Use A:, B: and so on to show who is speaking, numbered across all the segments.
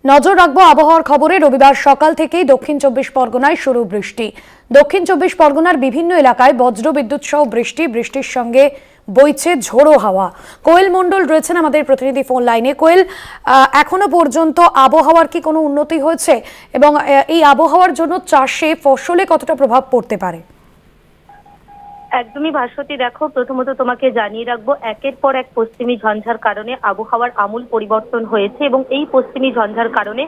A: নজর রাখবো আবহাওয়ার খবরে। রবিবার সকাল থেকেই দক্ষিণ চব্বিশ পরগনায় শুরু বৃষ্টি। দক্ষিণ চব্বিশ পরগনার বিভিন্ন এলাকায় বজ্রবিদ্যুৎ সহ বৃষ্টির সঙ্গে বইছে ঝোড়ো হাওয়া। কোয়েল মণ্ডল রয়েছেন আমাদের প্রতিনিধি ফোন লাইনে। কোয়েল, এখনো পর্যন্ত আবহাওয়ার কি কোনো উন্নতি হয়েছে এবং এই আবহাওয়ার জন্য চাষে ফসলে কতটা প্রভাব পড়তে পারে?
B: একদমই ভাস্বতী, দেখো, প্রথমত তোমাকে জানিয়ে রাখবো, একের পর এক পশ্চিমী ঝঞ্ঝার কারণে আবহাওয়ার আমূল পরিবর্তন হয়েছে এবং এই পশ্চিমী ঝঞ্ঝার কারণে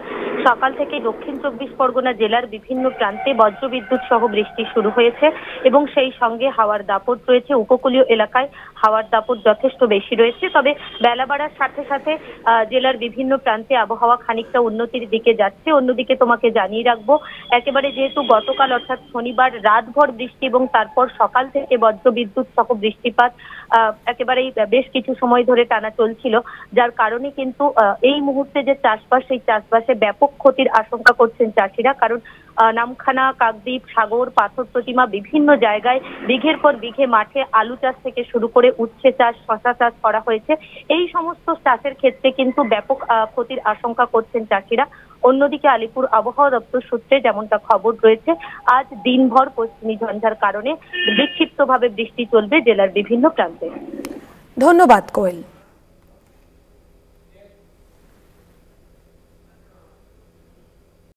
B: সকাল থেকে দক্ষিণ চব্বিশ পরগনা জেলার বিভিন্ন প্রান্তে বজ্রবিদ্যুৎ সহ বৃষ্টি শুরু হয়েছে এবং সেই সঙ্গে হাওয়ার দাপট রয়েছে। উপকূলীয় এলাকায় হাওয়ার দাপট যথেষ্ট বেশি রয়েছে। তবে বেলা বাড়ার সাথে সাথে জেলার বিভিন্ন প্রান্তে আবহাওয়া খানিকটা উন্নতির দিকে যাচ্ছে। অন্যদিকে তোমাকে জানিয়ে রাখবো, একেবারে যেহেতু গতকাল অর্থাৎ শনিবার রাতভর বৃষ্টি এবং তারপর সকাল থেকে বজ্রবিদ্যুৎ সহ বৃষ্টিপাত একেবারেই বেশ কিছু সময় ধরে টানা চলছিল, যার কারণে কিন্তু এই মুহূর্তে যে চাষবাস, সেই চাষবাসে ব্যাপক ক্ষতির আশঙ্কা করছেন চাষিরা। কারণ নামখানা, কাকদ্বীপ, সাগর, পাথর প্রতিমা বিভিন্ন জায়গায় বিঘের পর বিঘে মাঠে আলু চাষ থেকে শুরু করে উচ্ছে চাষ, শশা চাষ করা হয়েছে। এই সমস্ত চাষের ক্ষেত্রে কিন্তু ব্যাপক ক্ষতির আশঙ্কা করছেন চাষিরা। অন্যদিকে আলিপুর আবহাওয়া দপ্তর সূত্রে যেমনটা খবর রয়েছে, আজ দিনভর পশ্চিমী ঝঞ্ঝার কারণে বিক্ষিপ্তভাবে বৃষ্টি চলবে জেলার বিভিন্ন প্রান্তে।
A: ধন্যবাদ কোয়েল।